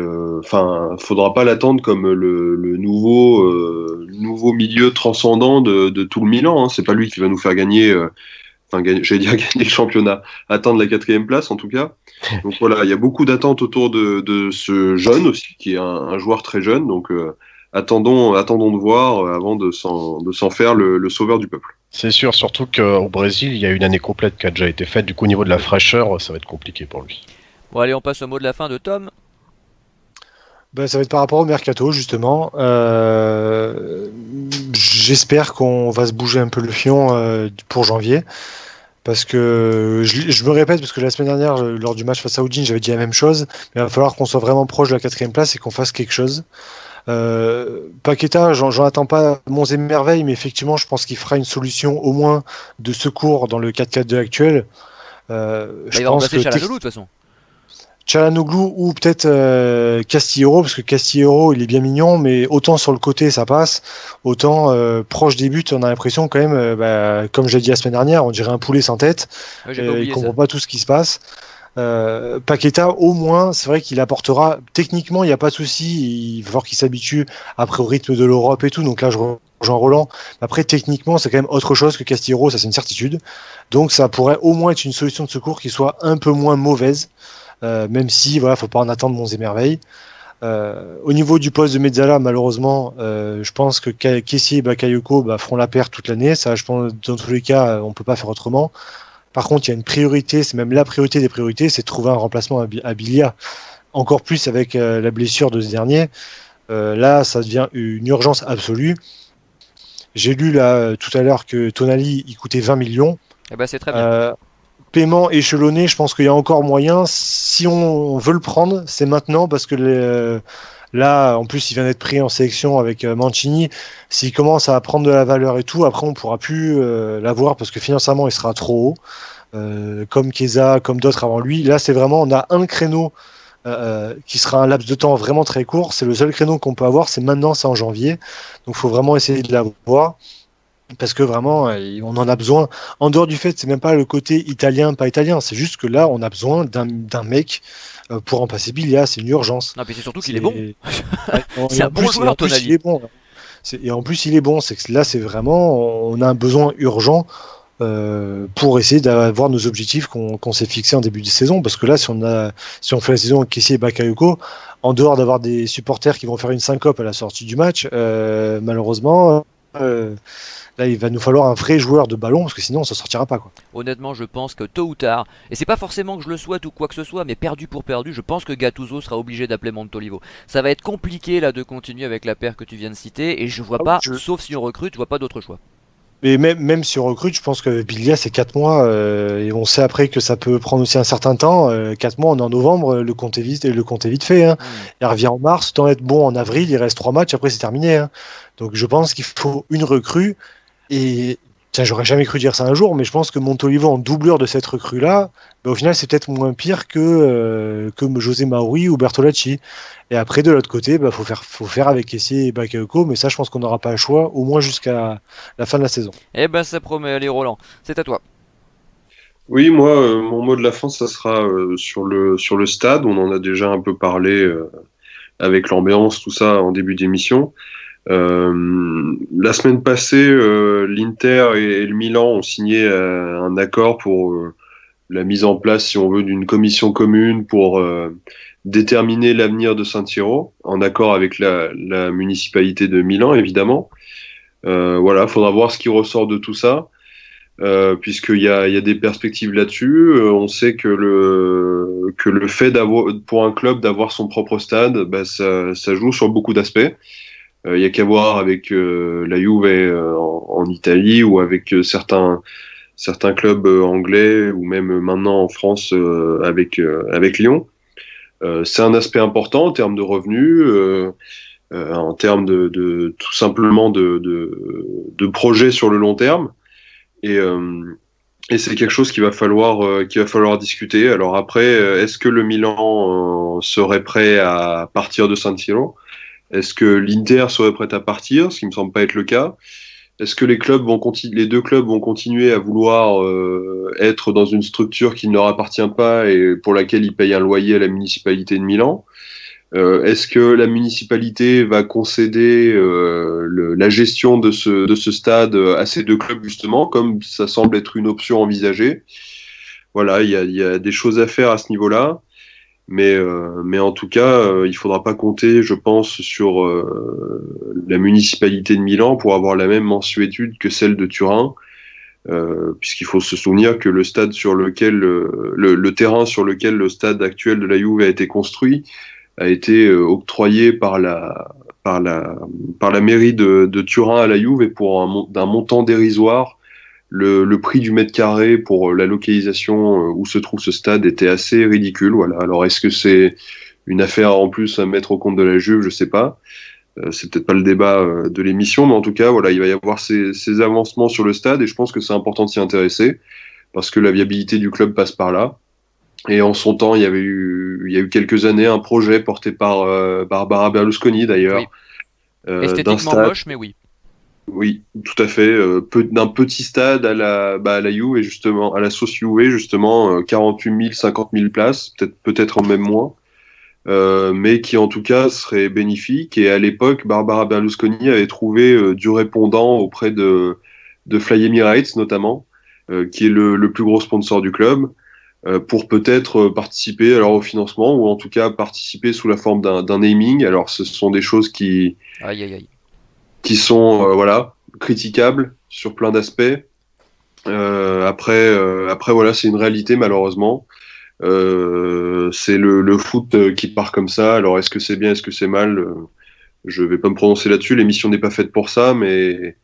faudra pas l'attendre comme le nouveau milieu transcendant de tout le Milan, hein. C'est pas lui qui va nous faire gagner, j'allais dire gagner le championnat, atteindre la 4e place en tout cas. Donc voilà, il y a beaucoup d'attentes autour de ce jeune aussi, qui est un joueur très jeune. Donc attendons de voir avant de s'en faire le sauveur du peuple. C'est sûr, surtout qu'au Brésil, il y a une année complète qui a déjà été faite. Du coup, au niveau de la fraîcheur, ça va être compliqué pour lui. Bon, allez, on passe au mot de la fin de Tom. Ça va être par rapport au mercato, justement. J'espère qu'on va se bouger un peu le fion pour janvier. Parce que je me répète, parce que la semaine dernière, lors du match face à Udine, j'avais dit la même chose. Mais il va falloir qu'on soit vraiment proche de la 4e place et qu'on fasse quelque chose. Paqueta, j'en attends pas monts et merveilles, mais effectivement, je pense qu'il fera une solution au moins de secours dans le 4-4-2 actuel. Je Il va pense remplacer que Çalhanoğlu, de toute façon. Çalhanoğlu ou peut-être Castillero, parce que Castillero il est bien mignon, mais autant sur le côté ça passe, autant proche des buts on a l'impression quand même, comme j'ai dit la semaine dernière, on dirait un poulet sans tête. Ouais, j'ai pas Il oublié comprend ça. pas tout ce qui se passe. Paqueta au moins c'est vrai qu'il apportera techniquement, il n'y a pas de souci, il va falloir qu'il s'habitue après au rythme de l'Europe et tout, donc là je Jean Roland. Après, techniquement, c'est quand même autre chose que Castillo, ça c'est une certitude. Donc ça pourrait au moins être une solution de secours qui soit un peu moins mauvaise, même si, voilà, faut pas en attendre monts et merveilles. Au niveau du poste de Mezzala, malheureusement, je pense que Kessié et Bakayoko feront la paire toute l'année. Ça, je pense, dans tous les cas, on peut pas faire autrement. Par contre, il y a une priorité, c'est même la priorité des priorités, c'est de trouver un remplacement à Bilia. Encore plus avec la blessure de ce dernier. Là, ça devient une urgence absolue. J'ai lu là tout à l'heure que Tonali, il coûtait 20 millions. Eh ben, c'est très bien. Paiement échelonné, je pense qu'il y a encore moyen. Si on veut le prendre, c'est maintenant parce que là, en plus, il vient d'être pris en sélection avec Mancini. S'il commence à prendre de la valeur et tout, après, on pourra plus l'avoir parce que financièrement, il sera trop haut. Comme Chiesa, comme d'autres avant lui. Là, c'est vraiment, on a un créneau qui sera un laps de temps vraiment très court. C'est le seul créneau qu'on peut avoir, c'est maintenant, c'est en janvier. Donc, il faut vraiment essayer de l'avoir. Parce que vraiment, on en a besoin. En dehors du fait, c'est même pas le côté italien, pas italien. C'est juste que là, on a besoin d'un mec pour remplacer Bilia. C'est une urgence. Non, puis c'est surtout qu'il est bon. Ouais, C'est un bon joueur, Tonali. Il est bon. Et en plus, il est bon. C'est que là, c'est vraiment, on a un besoin urgent pour essayer d'avoir nos objectifs qu'on s'est fixés en début de saison. Parce que là, si on fait la saison avec Kessié et Bakayoko, en dehors d'avoir des supporters qui vont faire une syncope à la sortie du match, malheureusement. Là, il va nous falloir un vrai joueur de ballon parce que sinon on s'en sortira pas, quoi. Honnêtement, je pense que tôt ou tard, et c'est pas forcément que je le souhaite ou quoi que ce soit, mais perdu pour perdu, je pense que Gattuso sera obligé d'appeler Montolivo. Ça va être compliqué là de continuer avec la paire que tu viens de citer, et je vois pas, sauf si on recrute, je vois pas d'autre choix. Mais même si on recrute, je pense que Bilia c'est 4 mois et on sait après que ça peut prendre aussi un certain temps. 4 mois, on est en novembre, le compte est vite fait. Hein. Il revient en mars, tant être bon en avril, il reste 3 matchs, après c'est terminé. Hein. Donc je pense qu'il faut une recrue. Et tiens, j'aurais jamais cru dire ça un jour, mais je pense que Montolivo en doubleur de cette recrue-là, au final, c'est peut-être moins pire que José Mauri ou Bertolacci. Et après, de l'autre côté, faut faire avec Kessié et Bakayoko, mais ça, je pense qu'on n'aura pas le choix, au moins jusqu'à la fin de la saison. Eh ben, ça promet. Allez, Roland, c'est à toi. Oui, moi, mon mot de la fin, ça sera sur le stade. On en a déjà un peu parlé avec l'ambiance, tout ça, en début d'émission. La semaine passée, l'Inter et le Milan ont signé un accord pour la mise en place, si on veut, d'une commission commune pour déterminer l'avenir de Saint-Siro, en accord avec la municipalité de Milan, évidemment. Voilà, faudra voir ce qui ressort de tout ça, puisqu'il y a des perspectives là-dessus. On sait que le fait pour un club d'avoir son propre stade, ça joue sur beaucoup d'aspects. Il y a qu'à voir avec la Juve en Italie ou avec certains clubs anglais ou même maintenant en France avec Lyon. C'est un aspect important en termes de revenus, en termes de tout simplement de projets sur le long terme. Et c'est quelque chose qu'il va falloir discuter. Alors après, est-ce que le Milan serait prêt à partir de San Siro? Est-ce que l'Inter serait prêt à partir, ce qui me semble pas être le cas? Est-ce que les deux clubs vont continuer à vouloir être dans une structure qui ne leur appartient pas et pour laquelle ils payent un loyer à la municipalité de Milan? Est-ce que la municipalité va concéder la gestion de ce stade à ces deux clubs justement, comme ça semble être une option envisagée? Voilà, il y a des choses à faire à ce niveau-là. Mais en tout cas, il faudra pas compter, je pense, sur la municipalité de Milan pour avoir la même mensuétude que celle de Turin, puisqu'il faut se souvenir que le stade sur lequel le terrain sur lequel le stade actuel de la Juve a été construit a été octroyé par la mairie de Turin à la Juve et pour d'un montant dérisoire. Le prix du mètre carré pour la localisation où se trouve ce stade était assez ridicule. Voilà. Alors, est-ce que c'est une affaire en plus à mettre au compte de la Juve? Je sais pas. C'est peut-être pas le débat de l'émission, mais en tout cas, voilà, il va y avoir ces avancements sur le stade et je pense que c'est important de s'y intéresser parce que la viabilité du club passe par là. Et en son temps, il y a eu quelques années un projet porté par Barbara Berlusconi d'ailleurs. Oui. Esthétiquement moche, mais oui. Oui, tout à fait. D'un petit stade à la Juve et justement à la sauce Juve, justement 48 000, 50 000 places, peut-être même moins. mais qui en tout cas serait bénéfique. Et à l'époque, Barbara Berlusconi avait trouvé du répondant auprès de Fly Emirates notamment, qui est le plus gros sponsor du club, pour peut-être participer alors au financement ou en tout cas participer sous la forme d'un naming. Alors ce sont des choses Aïe aïe aïe. qui sont voilà, critiquables sur plein d'aspects. Après voilà, c'est une réalité malheureusement. C'est le foot qui part comme ça. Alors est-ce que c'est bien, est-ce que c'est mal? Je vais pas me prononcer là-dessus. L'émission n'est pas faite pour ça, mais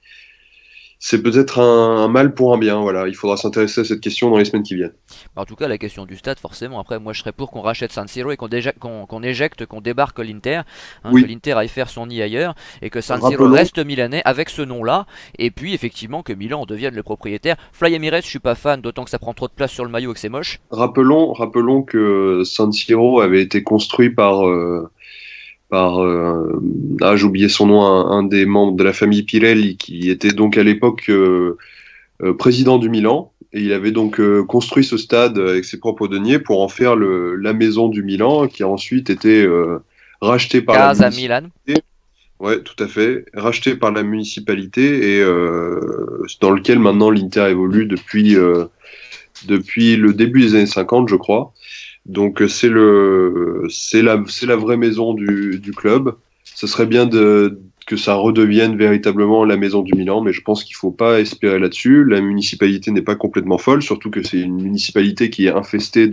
c'est peut-être un mal pour un bien. Voilà, il faudra s'intéresser à cette question dans les semaines qui viennent. En tout cas, la question du stade, forcément. Après, moi, je serais pour qu'on rachète San Siro et qu'on éjecte, qu'on débarque l'Inter, hein, que Oui. l'Inter aille faire son nid ailleurs, et que San Siro Rappelons, reste milanais avec ce nom-là, et puis effectivement que Milan devienne le propriétaire. Fly Emirates, je suis pas fan, d'autant que ça prend trop de place sur le maillot et que c'est moche. rappelons que San Siro avait été construit par j'ai oublié son nom, un des membres de la famille Pirelli, qui était donc à l'époque président du Milan. Et il avait donc construit ce stade avec ses propres deniers pour en faire la maison du Milan, qui a ensuite été rachetée par la Casa municipalité. Milan. Ouais, tout à fait. Racheté par la municipalité et dans lequel maintenant l'Inter évolue depuis le début des années 50, je crois. Donc c'est la vraie maison du club. Ce serait bien que ça redevienne véritablement la maison du Milan, mais je pense qu'il faut pas espérer là-dessus. La municipalité n'est pas complètement folle, surtout que c'est une municipalité qui est infestée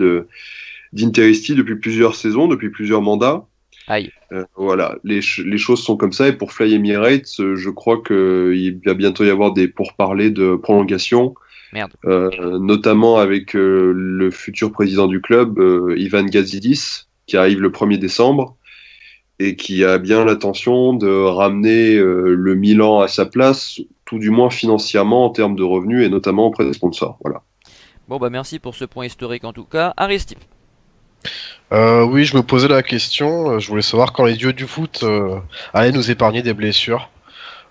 d'interisti depuis plusieurs saisons, depuis plusieurs mandats. Aïe. Voilà, les choses sont comme ça. Et pour Fly Emirates, je crois qu'il va bientôt y avoir des pourparlers de prolongation, Merde. notamment avec le futur président du club, Ivan Gazidis, qui arrive le 1er décembre et qui a bien l'intention de ramener le Milan à sa place, tout du moins financièrement en termes de revenus et notamment auprès des sponsors. Voilà. Bon, bah merci pour ce point historique en tout cas. Aristide. Oui, je me posais la question. Je voulais savoir quand les dieux du foot allaient nous épargner des blessures.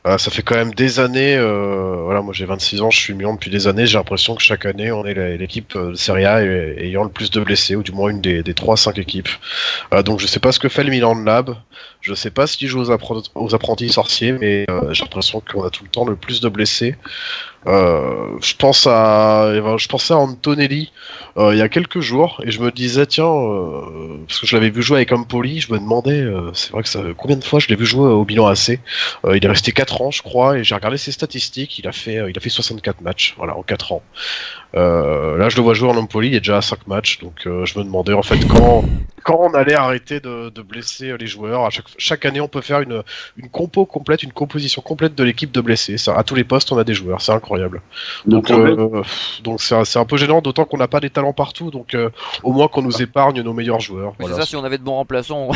Ça fait quand même des années. Voilà, moi j'ai 26 ans, je suis Milan depuis des années. J'ai l'impression que chaque année, on est l'équipe de Serie A ayant le plus de blessés, ou du moins une des 3-5 équipes. Donc je sais pas ce que fait le Milan Lab. Je sais pas s'il joue aux apprentis sorciers, mais j'ai l'impression qu'on a tout le temps le plus de blessés. Je pensais à Antonelli il y a quelques jours et je me disais tiens parce que je l'avais vu jouer avec Empoli, je me demandais c'est vrai que combien de fois je l'ai vu jouer au Milan AC. Il est resté 4 ans je crois et j'ai regardé ses statistiques, il a fait 64 matchs voilà en 4 ans. Là je le vois jouer en Empoli, il est déjà à 5 matchs donc je me demandais en fait quand on allait arrêter de blesser les joueurs. Chaque année on peut faire une compo complète, une composition complète de l'équipe de blessés. Ça, à tous les postes on a des joueurs, c'est incroyable. Donc c'est un peu gênant, d'autant qu'on n'a pas des talents partout, donc au moins qu'on nous épargne nos meilleurs joueurs. Oui, Voilà. c'est ça, si on avait de bons remplaçants,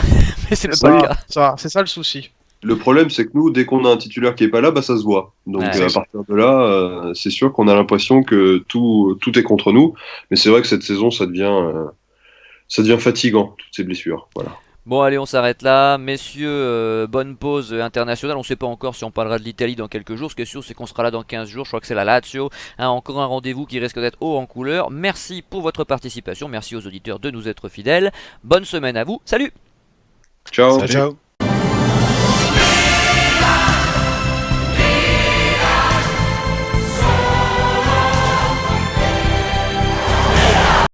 mais c'est Ça, pas le cas. C'est ça le souci. Le problème, c'est que nous, dès qu'on a un titulaire qui est pas là, bah, ça se voit. Donc, Ouais. à partir de là, c'est sûr qu'on a l'impression que tout est contre nous. Mais c'est vrai que cette saison, ça devient fatigant, toutes ces blessures. Voilà. Bon, allez, on s'arrête là. Messieurs, bonne pause internationale. On ne sait pas encore si on parlera de l'Italie dans quelques jours. Ce qui est sûr, c'est qu'on sera là dans 15 jours. Je crois que c'est la Lazio. Hein, encore un rendez-vous qui risque d'être haut en couleur. Merci pour votre participation. Merci aux auditeurs de nous être fidèles. Bonne semaine à vous. Salut! Ciao! Ciao, ciao.